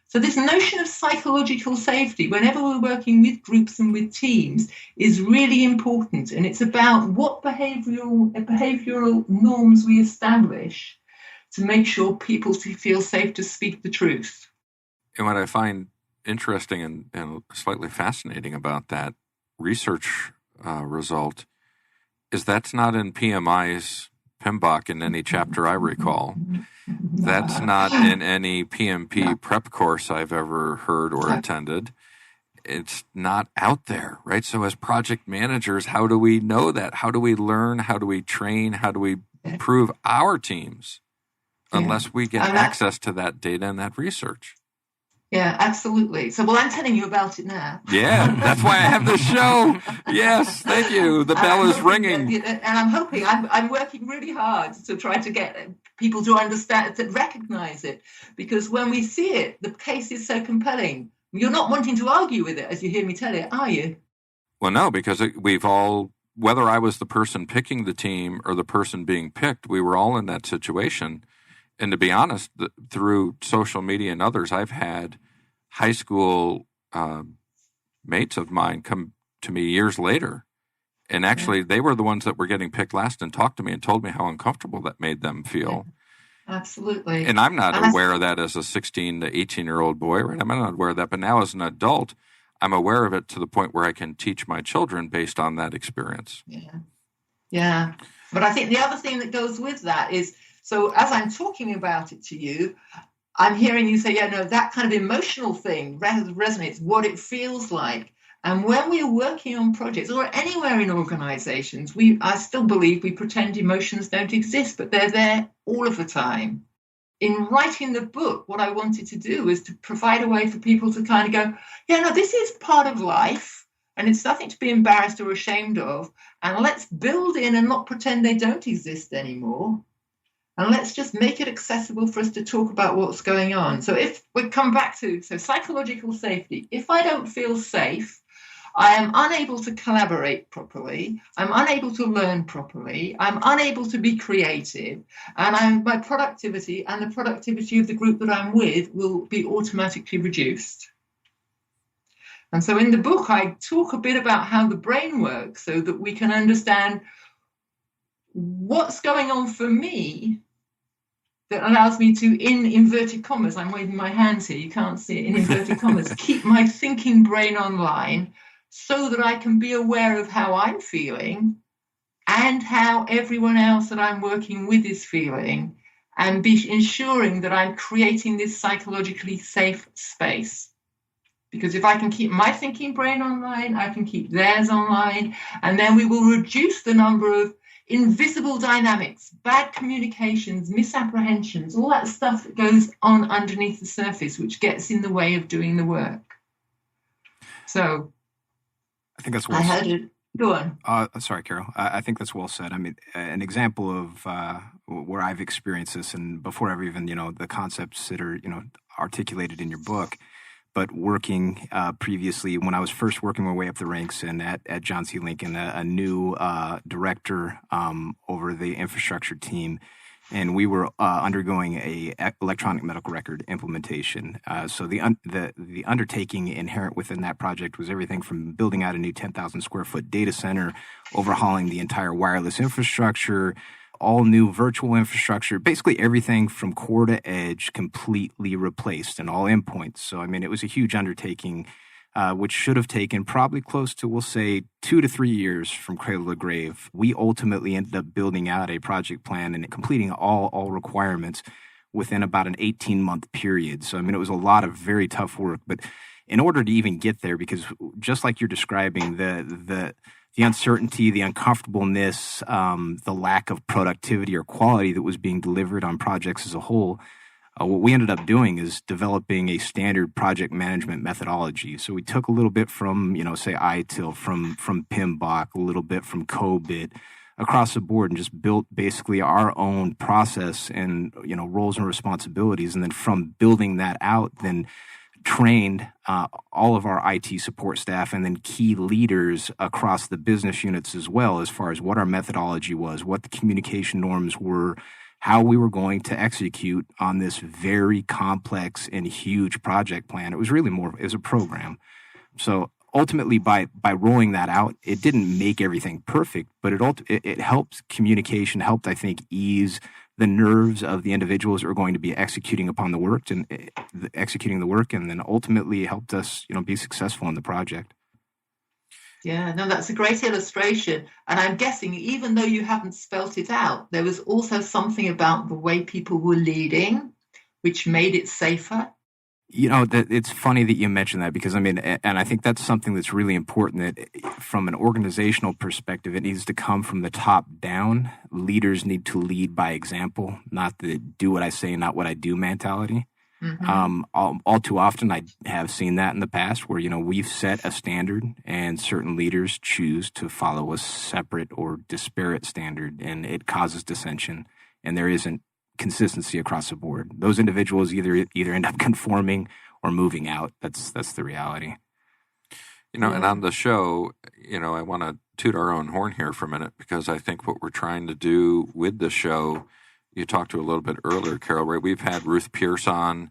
So this notion of psychological safety, whenever we're working with groups and with teams, is really important. And it's about what behavioral norms we establish to make sure people feel safe to speak the truth. And what I find interesting and slightly fascinating about that research result is that's not in PMI's PMBOK in any chapter I recall. That's not in any PMP prep course I've ever heard or attended. It's not out there, right? So as project managers, how do we know that? How do we learn? How do we train? How do we improve our teams unless we get access to that data and that research? Yeah, absolutely. So, I'm telling you about it now. Yeah, that's why I have this show. Yes, thank you. The bell is ringing. And I'm working really hard to try to get people to understand, to recognize it. Because when we see it, the case is so compelling. You're not wanting to argue with it, as you hear me tell it, are you? Well, no, because we've all, whether I was the person picking the team or the person being picked, we were all in that situation. And to be honest, through social media and others, I've had high school mates of mine come to me years later. And actually, they were the ones that were getting picked last and talked to me and told me how uncomfortable that made them feel. Absolutely. And I'm not aware of that as a 16 to 18-year-old boy, right? I'm not aware of that. But now as an adult, I'm aware of it to the point where I can teach my children based on that experience. Yeah. But I think the other thing that goes with that is, so as I'm talking about it to you, I'm hearing you say, that kind of emotional thing resonates, what it feels like. And when we're working on projects or anywhere in organizations, I still believe we pretend emotions don't exist, but they're there all of the time. In writing the book, what I wanted to do was to provide a way for people to kind of go, this is part of life, and it's nothing to be embarrassed or ashamed of. And let's build in and not pretend they don't exist anymore. And let's just make it accessible for us to talk about what's going on. So if we come back to psychological safety, if I don't feel safe, I am unable to collaborate properly. I'm unable to learn properly. I'm unable to be creative. And my productivity and the productivity of the group that I'm with will be automatically reduced. And so in the book, I talk a bit about how the brain works so that we can understand what's going on for me that allows me to, in inverted commas, I'm waving my hands here, you can't see it, in inverted commas, keep my thinking brain online so that I can be aware of how I'm feeling and how everyone else that I'm working with is feeling, and be ensuring that I'm creating this psychologically safe space. Because if I can keep my thinking brain online, I can keep theirs online, and then we will reduce the number of invisible dynamics, bad communications, misapprehensions, all that stuff that goes on underneath the surface, which gets in the way of doing the work. So I think that's well said. Go on. Sorry, Carol. I think that's well said. I mean, an example of where I've experienced this, and before ever even, the concepts that are, articulated in your book, but working previously, when I was first working my way up the ranks and at John C. Lincoln, a new director over the infrastructure team, and we were undergoing a electronic medical record implementation. So the undertaking inherent within that project was everything from building out a new 10,000 square foot data center, overhauling the entire wireless infrastructure, all new virtual infrastructure, basically everything from core to edge completely replaced and all endpoints. So, I mean, it was a huge undertaking, which should have taken probably close to, we'll say, 2 to 3 years from cradle to grave. We ultimately ended up building out a project plan and completing all requirements within about an 18-month period. So, I mean, it was a lot of very tough work. But in order to even get there, because just like you're describing, the uncertainty, the uncomfortableness, the lack of productivity or quality that was being delivered on projects as a whole, what we ended up doing is developing a standard project management methodology. So we took a little bit from, say ITIL, from PMBOK, a little bit from COBIT, across the board, and just built basically our own process and, roles and responsibilities. And then from building that out, then trained all of our IT support staff and then key leaders across the business units as well, as far as what our methodology was, what the communication norms were, how we were going to execute on this very complex and huge project plan. It was really more as a program. So ultimately, by rolling that out, it didn't make everything perfect, but it helped communication, helped, I think, ease the nerves of the individuals who are going to be executing upon the work and then ultimately helped us, be successful in the project. Yeah, no, that's a great illustration. And I'm guessing, even though you haven't spelt it out, there was also something about the way people were leading, which made it safer. It's funny that you mentioned that, because and I think that's something that's really important, that from an organizational perspective, it needs to come from the top down. Leaders need to lead by example, not the do what I say, not what I do mentality. Mm-hmm. All too often, I have seen that in the past where, we've set a standard and certain leaders choose to follow a separate or disparate standard, and it causes dissension, and there isn't consistency across the board. Those individuals either end up conforming or moving out. That's the reality. And on the show, I want to toot our own horn here for a minute, because I think what we're trying to do with the show, you talked to a little bit earlier, Carole, right? We've had Ruth Pierce on,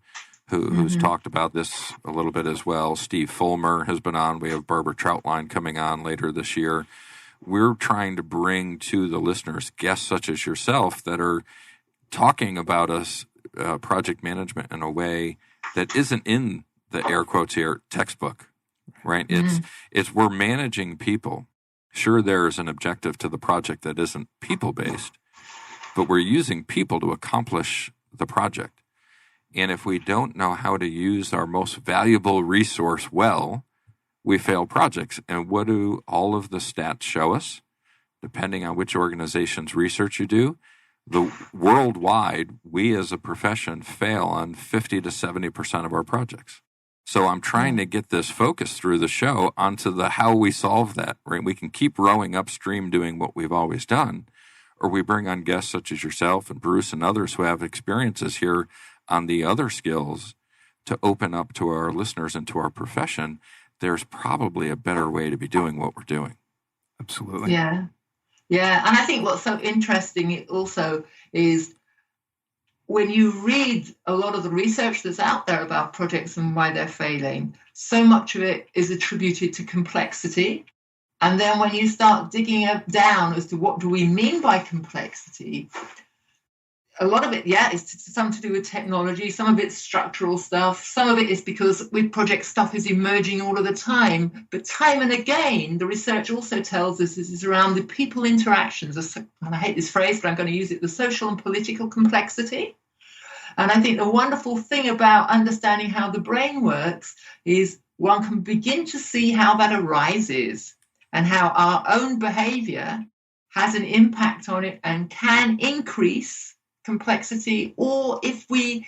who's talked about this a little bit as well. Steve Fulmer has been on. We have Barbara Troutline coming on later this year. We're trying to bring to the listeners guests such as yourself that are talking about us project management in a way that isn't in the air quotes here textbook, right? Mm-hmm. It's we're managing people. Sure, there is an objective to the project that isn't people-based, but we're using people to accomplish the project. And if we don't know how to use our most valuable resource well, we fail projects. And what do all of the stats show us? Depending on which organization's research you do, worldwide, we as a profession fail on 50 to 70% of our projects. So I'm trying to get this focus through the show onto the how we solve that, right? We can keep rowing upstream doing what we've always done, or we bring on guests such as yourself and Bruce and others who have experiences here on the other skills to open up to our listeners and to our profession. There's probably a better way to be doing what we're doing. Absolutely. Yeah. Yeah, and I think what's so interesting also is when you read a lot of the research that's out there about projects and why they're failing, so much of it is attributed to complexity. And then when you start digging down as to what do we mean by complexity, a lot of it, is some to do with technology, some of it's structural stuff, some of it is because with project stuff is emerging all of the time. But time and again, the research also tells us this is around the people interactions, and I hate this phrase, but I'm going to use it, the social and political complexity. And I think the wonderful thing about understanding how the brain works is one can begin to see how that arises and how our own behavior has an impact on it and can increase complexity, or if we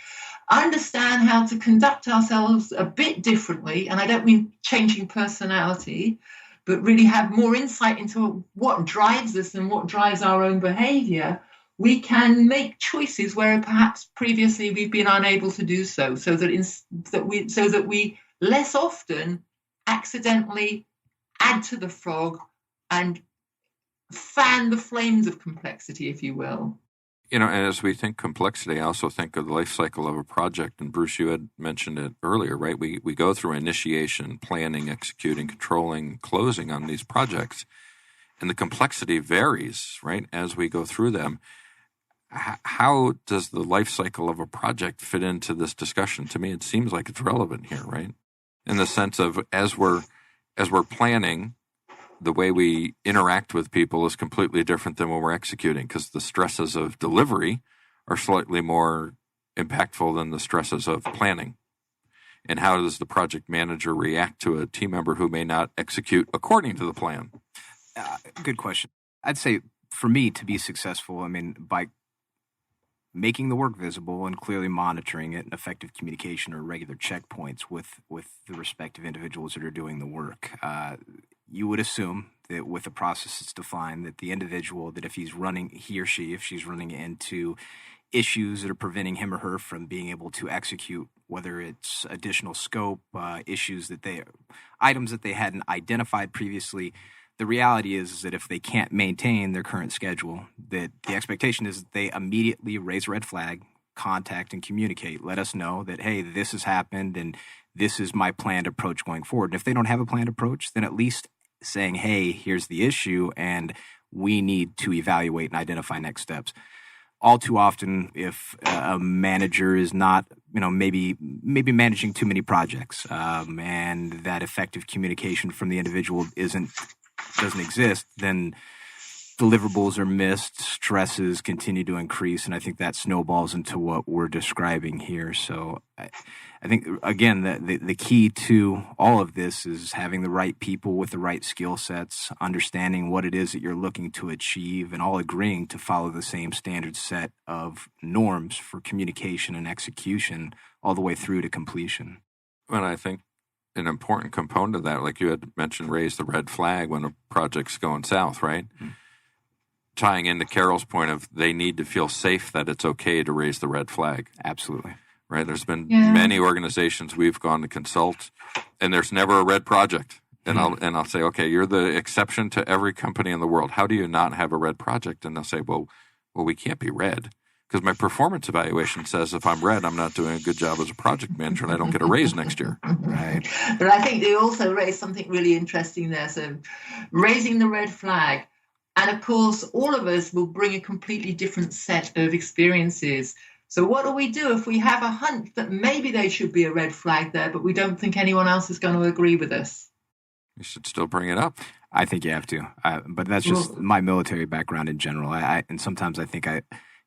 understand how to conduct ourselves a bit differently, and I don't mean changing personality, but really have more insight into what drives us and what drives our own behavior, we can make choices where perhaps previously we've been unable to do so, so that we less often accidentally add to the frog and fan the flames of complexity, if you will. And as we think complexity, I also think of the life cycle of a project. And Bruce, you had mentioned it earlier, right? We go through initiation, planning, executing, controlling, closing on these projects. And the complexity varies, right, as we go through them. How does the life cycle of a project fit into this discussion? To me, it seems like it's relevant here, right? In the sense of as we're planning, the way we interact with people is completely different than when we're executing, because the stresses of delivery are slightly more impactful than the stresses of planning. And how does the project manager react to a team member who may not execute according to the plan? Good question. I'd say for me to be successful, by making the work visible and clearly monitoring it, and effective communication or regular checkpoints with the respective individuals that are doing the work. You would assume that with the process it's defined, that the individual, that if she's running into issues that are preventing him or her from being able to execute, whether it's additional scope, items that they hadn't identified previously, the reality is that if they can't maintain their current schedule, that the expectation is that they immediately raise a red flag, contact and communicate, let us know that, hey, this has happened and this is my planned approach going forward. And if they don't have a planned approach, then at least saying, hey, here's the issue and we need to evaluate and identify next steps. All too often, if a manager is not, maybe managing too many projects, and that effective communication from the individual doesn't exist, then deliverables are missed, stresses continue to increase, and I think that snowballs into what we're describing here. So I think, again, the key to all of this is having the right people with the right skill sets, understanding what it is that you're looking to achieve, and all agreeing to follow the same standard set of norms for communication and execution all the way through to completion. Well, I think an important component of that, like you had mentioned, raise the red flag when a project's going south, right? Mm-hmm. Tying into Carol's point of they need to feel safe that it's okay to raise the red flag. Absolutely. Right? There's been many organizations we've gone to consult, and there's never a red project. And I'll say, okay, you're the exception to every company in the world. How do you not have a red project? And they'll say, well, we can't be red because my performance evaluation says if I'm red, I'm not doing a good job as a project manager and I don't get a raise next year. Right. But I think they also raised something really interesting there. So raising the red flag. And of course, all of us will bring a completely different set of experiences. So what do we do if we have a hunch that maybe there should be a red flag there, but we don't think anyone else is going to agree with us? You should still bring it up. I think you have to. But that's just my military background in general. And sometimes I think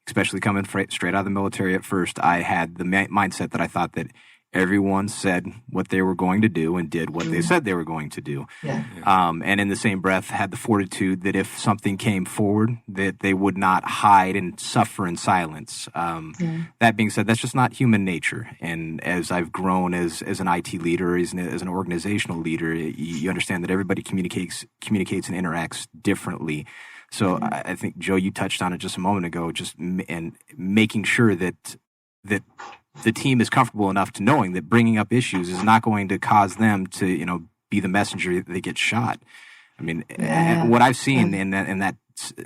especially coming straight out of the military at first, I had the mindset that I thought that everyone said what they were going to do and did what they said they were going to do. Yeah. And in the same breath, had the fortitude that if something came forward, that they would not hide and suffer in silence. That being said, that's just not human nature. And as I've grown as an IT leader, as an organizational leader, you understand that everybody communicates and interacts differently. So I think, Joe, you touched on it just a moment ago, and making sure that the team is comfortable enough to knowing that bringing up issues is not going to cause them to, be the messenger that gets shot. I mean, what I've seen in that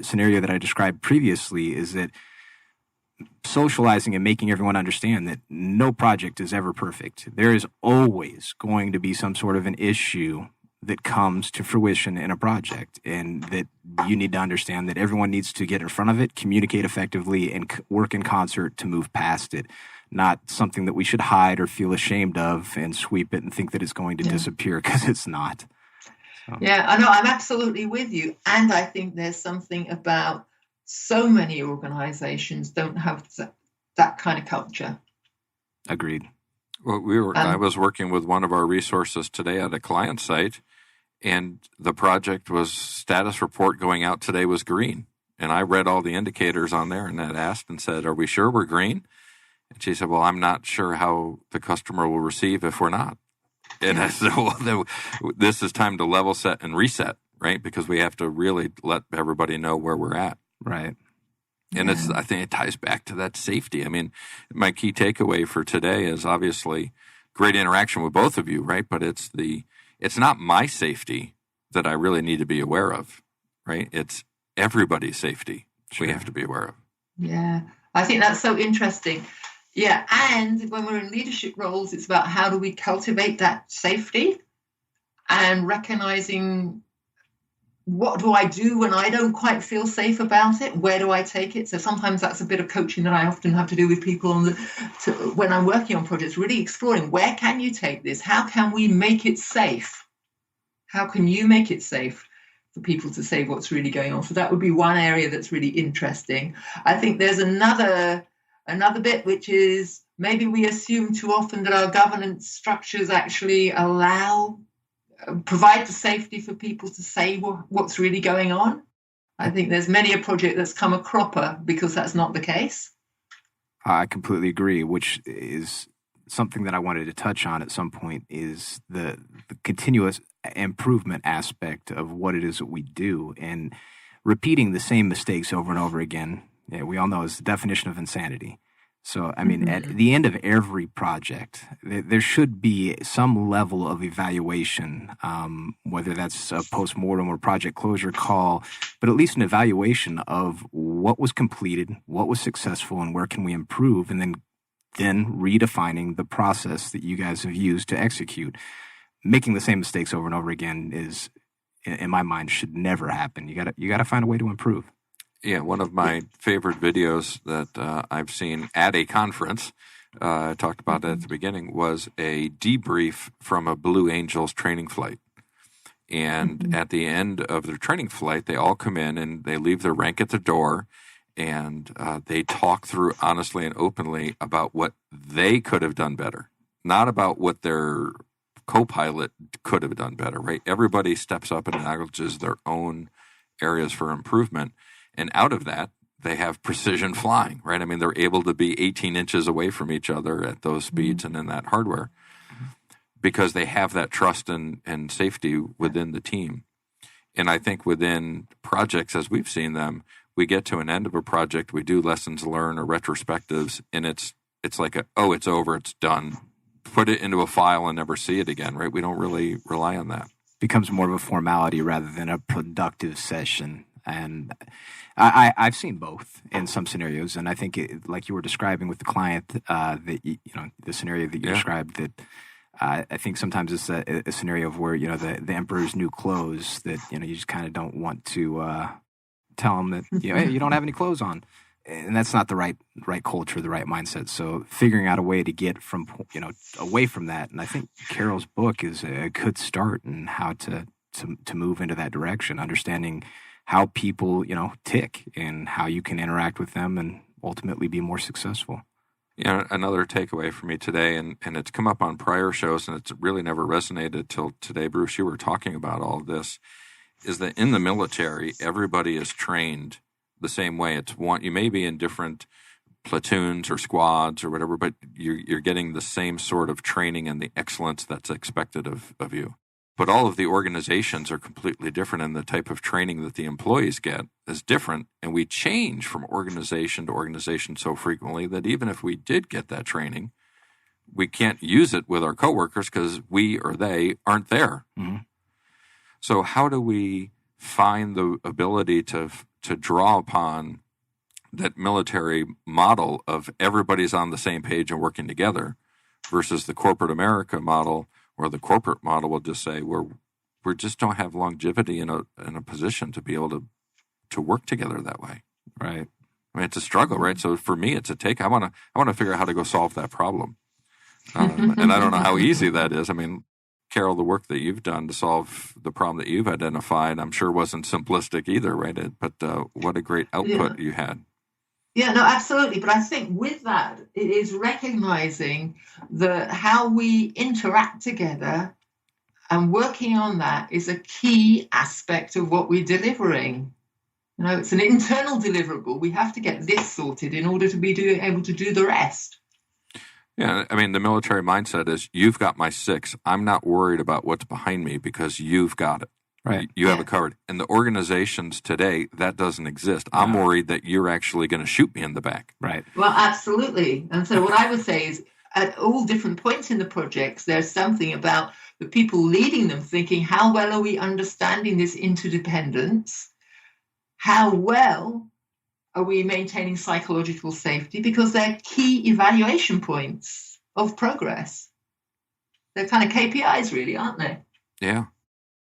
scenario that I described previously is that socializing and making everyone understand that no project is ever perfect. There is always going to be some sort of an issue that comes to fruition in a project, and that you need to understand that everyone needs to get in front of it, communicate effectively, and work in concert to move past it. Not something that we should hide or feel ashamed of and sweep it and think that it's going to disappear, because it's not. So. Yeah, I know. I'm absolutely with you. And I think there's something about so many organizations don't have that kind of culture. Agreed. Well, I was working with one of our resources today at a client site, and the project was status report going out today was green. And I read all the indicators on there, and that asked and said, are we sure we're green? And she said, well, I'm not sure how the customer will receive if we're not. And I said, well, this is time to level set and reset, right? Because we have to really let everybody know where we're at. Right. And I think it ties back to that safety. I mean, my key takeaway for today is obviously great interaction with both of you, right? But it's not my safety that I really need to be aware of, right? It's everybody's safety we have to be aware of. Yeah, I think that's so interesting. Yeah, and when we're in leadership roles, it's about how do we cultivate that safety and recognizing what do I do when I don't quite feel safe about it? Where do I take it? So sometimes that's a bit of coaching that I often have to do with people when I'm working on projects, really exploring where can you take this? How can we make it safe? How can you make it safe for people to say what's really going on? So that would be one area that's really interesting. I think there's another bit, which is maybe we assume too often that our governance structures actually provide the safety for people to say what's really going on. I think there's many a project that's come a cropper because that's not the case. I completely agree, which is something that I wanted to touch on at some point, is the continuous improvement aspect of what it is that we do, and repeating the same mistakes over and over again. Yeah, we all know is the definition of insanity. So, I mean, at the end of every project, there should be some level of evaluation, whether that's a postmortem or project closure call, but at least an evaluation of what was completed, what was successful, and where can we improve, and then redefining the process that you guys have used to execute. Making the same mistakes over and over again is, in my mind, should never happen. You gotta find a way to improve. Yeah, one of my favorite videos that I've seen at a conference, I talked about it at the beginning, was a debrief from a Blue Angels training flight. And at the end of their training flight, they all come in and they leave their rank at the door, and they talk through honestly and openly about what they could have done better, not about what their co-pilot could have done better, right? Everybody steps up and acknowledges their own areas for improvement. And out of that, they have precision flying, right? I mean, they're able to be 18 inches away from each other at those speeds and in that hardware because they have that trust and safety within the team. And I think within projects, as we've seen them, we get to an end of a project, we do lessons learned or retrospectives, and it's like it's over, it's done. Put it into a file and never see it again, right? We don't really rely on that. Becomes more of a formality rather than a productive session. And I've seen both in some scenarios, and I think, like you were describing with the client, the scenario that you described, that I think sometimes it's a scenario of where the emperor's new clothes that you just kind of don't want to tell them that hey, you don't have any clothes on, and that's not the right culture, the right mindset. So figuring out a way to get from away from that, and I think Carole's book is a good start in how to move into that direction, understanding how people, tick and how you can interact with them and ultimately be more successful. Another takeaway for me today, and it's come up on prior shows, and it's really never resonated till today, Bruce, you were talking about all of this, is that in the military, everybody is trained the same way. You may be in different platoons or squads or whatever, but you're getting the same sort of training and the excellence that's expected of you. But all of the organizations are completely different, and the type of training that the employees get is different. And we change from organization to organization so frequently that even if we did get that training, we can't use it with our coworkers because we or they aren't there. Mm-hmm. So how do we find the ability to draw upon that military model of everybody's on the same page and working together versus the corporate America model, or the corporate model will just say we just don't have longevity in a position to be able to work together that way, right? I mean, it's a struggle, right? So for me, it's a take. I want to figure out how to go solve that problem, and I don't know how easy that is. I mean, Carole, the work that you've done to solve the problem that you've identified, I'm sure wasn't simplistic either, right? But what a great output you had. Yeah, no, absolutely. But I think with that, it is recognizing how we interact together, and working on that is a key aspect of what we're delivering. It's an internal deliverable. We have to get this sorted in order to be able to do the rest. Yeah, I mean, the military mindset is you've got my 6. I'm not worried about what's behind me because you've got it. Right. You have it covered. In the organizations today, that doesn't exist. I'm worried that you're actually going to shoot me in the back. Right. Well, absolutely. And so what I would say is at all different points in the projects, there's something about the people leading them thinking, how well are we understanding this interdependence? How well are we maintaining psychological safety? Because they're key evaluation points of progress. They're kind of KPIs, really, aren't they? Yeah.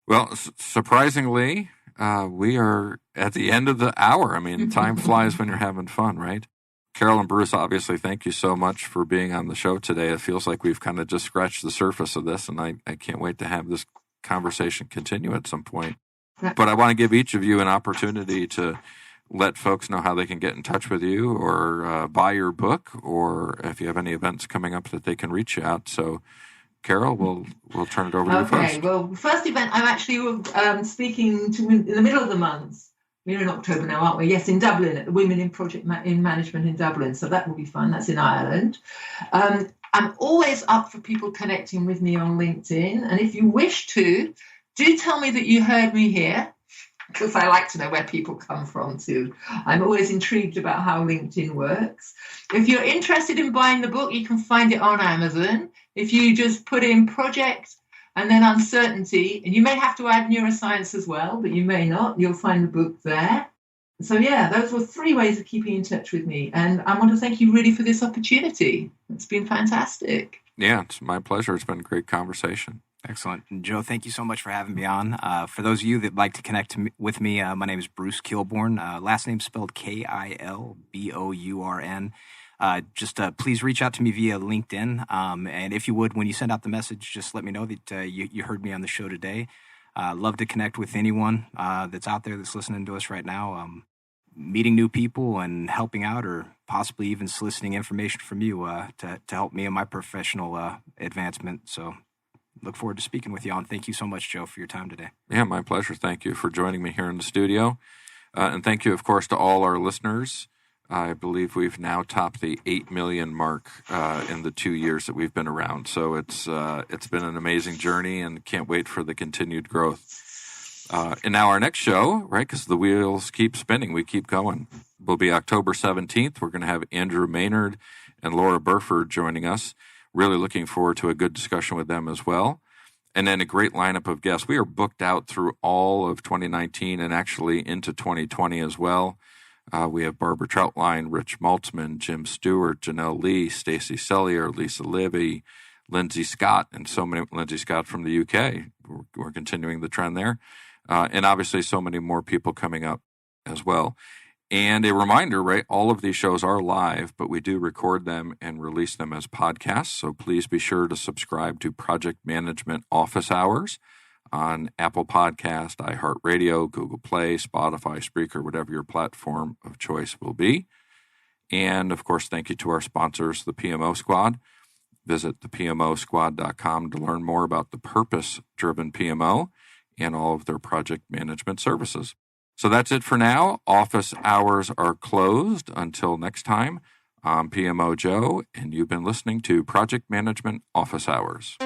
Well, surprisingly, we are at the end of the hour. I mean, time flies when you're having fun, right? Carole and Bruce, obviously, thank you so much for being on the show today. It feels like we've kind of just scratched the surface of this, and I can't wait to have this conversation continue at some point. But I want to give each of you an opportunity to let folks know how they can get in touch with you or buy your book, or if you have any events coming up that they can reach you out. So, Carole, we'll turn it over to you first. Okay, well, first event, I'm actually speaking to in the middle of the month. We're in October now, aren't we? Yes, in Dublin, at the Women in Project in Management in Dublin. So that will be fun. That's in Ireland. I'm always up for people connecting with me on LinkedIn. And if you wish to, do tell me that you heard me here, because I like to know where people come from too. I'm always intrigued about how LinkedIn works. If you're interested in buying the book, you can find it on Amazon. If you just put in project and then uncertainty, and you may have to add neuroscience as well, but you may not. You'll find the book there. So, yeah, those were 3 ways of keeping in touch with me. And I want to thank you really for this opportunity. It's been fantastic. Yeah, it's my pleasure. It's been a great conversation. Excellent. And Joe, thank you so much for having me on. For those of you that like to connect with me, my name is Bruce Kilbourn. Last name spelled Kilbourn. Just please reach out to me via LinkedIn. And if you would, when you send out the message, just let me know that you heard me on the show today. Love to connect with anyone that's out there that's listening to us right now. Meeting new people and helping out, or possibly even soliciting information from you to help me in my professional advancement. So look forward to speaking with you all. And thank you so much, Joe, for your time today. Yeah, my pleasure. Thank you for joining me here in the studio. And thank you, of course, to all our listeners. I believe we've now topped the 8 million mark in the 2 years that we've been around. So it's been an amazing journey, and can't wait for the continued growth. And now our next show, right, because the wheels keep spinning, we keep going, will be October 17th. We're going to have Andrew Maynard and Laura Burford joining us. Really looking forward to a good discussion with them as well. And then a great lineup of guests. We are booked out through all of 2019 and actually into 2020 as well. We have Barbara Troutline, Rich Maltzman, Jim Stewart, Janelle Lee, Stacey Sellier, Lisa Libby, Lindsay Scott, and so many. Lindsay Scott from the UK. We're continuing the trend there. And obviously so many more people coming up as well. And a reminder, right, all of these shows are live, but we do record them and release them as podcasts. So please be sure to subscribe to Project Management Office Hours on Apple Podcast, iHeartRadio, Google Play, Spotify, Spreaker, whatever your platform of choice will be. And, of course, thank you to our sponsors, the PMO Squad. Visit thepmosquad.com to learn more about the purpose-driven PMO and all of their project management services. So that's it for now. Office hours are closed. Until next time, I'm PMO Joe, and you've been listening to Project Management Office Hours.